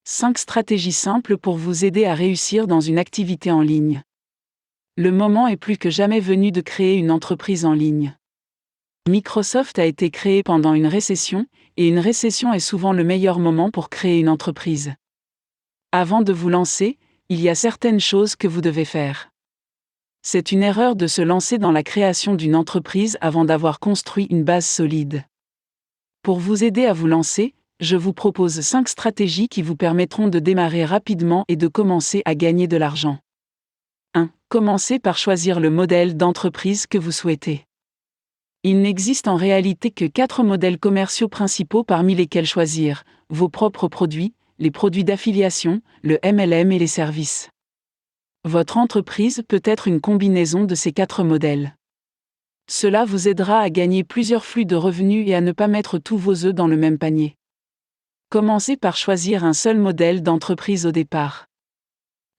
5 stratégies simples pour vous aider à réussir dans une activité en ligne. Le moment est plus que jamais venu de créer une entreprise en ligne. Microsoft a été créé pendant une récession, et une récession est souvent le meilleur moment pour créer une entreprise. Avant de vous lancer, il y a certaines choses que vous devez faire. C'est une erreur de se lancer dans la création d'une entreprise avant d'avoir construit une base solide. Pour vous aider à vous lancer, je vous propose 5 stratégies qui vous permettront de démarrer rapidement et de commencer à gagner de l'argent. 1. Commencez par choisir le modèle d'entreprise que vous souhaitez. Il n'existe en réalité que 4 modèles commerciaux principaux parmi lesquels choisir: vos propres produits, les produits d'affiliation, le MLM et les services. Votre entreprise peut être une combinaison de ces 4 modèles. Cela vous aidera à gagner plusieurs flux de revenus et à ne pas mettre tous vos œufs dans le même panier. Commencez par choisir un seul modèle d'entreprise au départ.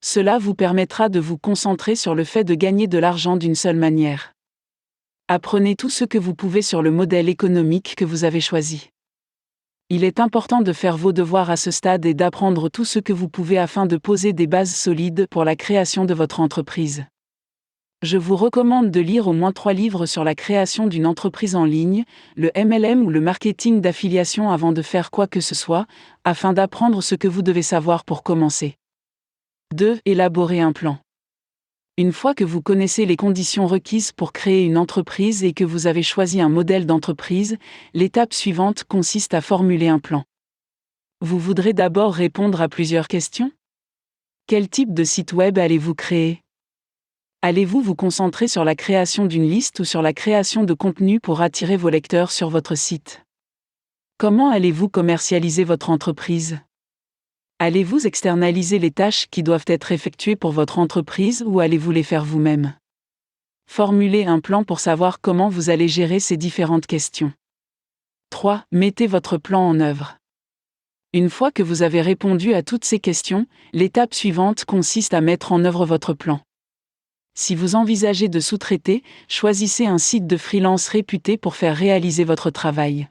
Cela vous permettra de vous concentrer sur le fait de gagner de l'argent d'une seule manière. Apprenez tout ce que vous pouvez sur le modèle économique que vous avez choisi. Il est important de faire vos devoirs à ce stade et d'apprendre tout ce que vous pouvez afin de poser des bases solides pour la création de votre entreprise. Je vous recommande de lire au moins 3 livres sur la création d'une entreprise en ligne, le MLM ou le marketing d'affiliation avant de faire quoi que ce soit, afin d'apprendre ce que vous devez savoir pour commencer. 2. Élaborer un plan. Une fois que vous connaissez les conditions requises pour créer une entreprise et que vous avez choisi un modèle d'entreprise, l'étape suivante consiste à formuler un plan. Vous voudrez d'abord répondre à plusieurs questions. Quel type de site web allez-vous créer ? Allez-vous vous concentrer sur la création d'une liste ou sur la création de contenu pour attirer vos lecteurs sur votre site ? Comment allez-vous commercialiser votre entreprise ? Allez-vous externaliser les tâches qui doivent être effectuées pour votre entreprise ou allez-vous les faire vous-même ? Formulez un plan pour savoir comment vous allez gérer ces différentes questions. 3. Mettez votre plan en œuvre. Une fois que vous avez répondu à toutes ces questions, l'étape suivante consiste à mettre en œuvre votre plan. Si vous envisagez de sous-traiter, choisissez un site de freelance réputé pour faire réaliser votre travail.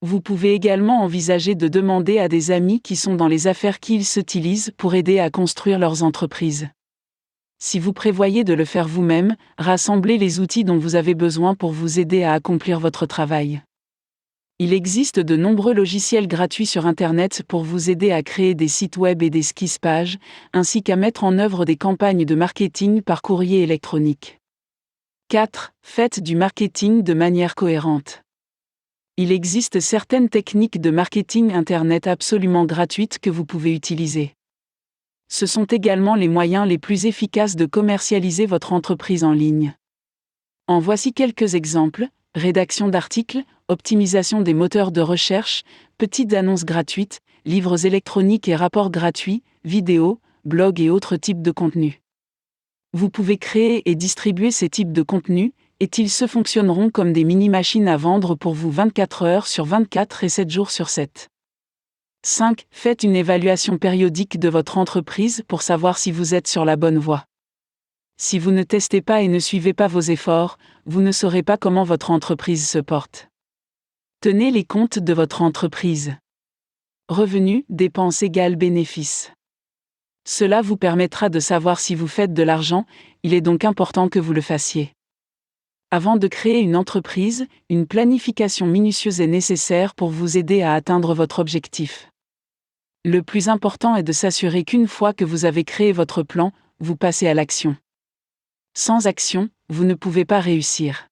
Vous pouvez également envisager de demander à des amis qui sont dans les affaires qu'ils s'utilisent pour aider à construire leurs entreprises. Si vous prévoyez de le faire vous-même, rassemblez les outils dont vous avez besoin pour vous aider à accomplir votre travail. Il existe de nombreux logiciels gratuits sur Internet pour vous aider à créer des sites web et des esquisses pages, ainsi qu'à mettre en œuvre des campagnes de marketing par courrier électronique. 4. Faites du marketing de manière cohérente. Il existe certaines techniques de marketing Internet absolument gratuites que vous pouvez utiliser. Ce sont également les moyens les plus efficaces de commercialiser votre entreprise en ligne. En voici quelques exemples: rédaction d'articles, optimisation des moteurs de recherche, petites annonces gratuites, livres électroniques et rapports gratuits, vidéos, blogs et autres types de contenus. Vous pouvez créer et distribuer ces types de contenus, et ils se fonctionneront comme des mini-machines à vendre pour vous 24 heures sur 24 et 7 jours sur 7. 5. Faites une évaluation périodique de votre entreprise pour savoir si vous êtes sur la bonne voie. Si vous ne testez pas et ne suivez pas vos efforts, vous ne saurez pas comment votre entreprise se porte. Tenez les comptes de votre entreprise. Revenus, dépenses égales bénéfices. Cela vous permettra de savoir si vous faites de l'argent, il est donc important que vous le fassiez. Avant de créer une entreprise, une planification minutieuse est nécessaire pour vous aider à atteindre votre objectif. Le plus important est de s'assurer qu'une fois que vous avez créé votre plan, vous passez à l'action. Sans action, vous ne pouvez pas réussir.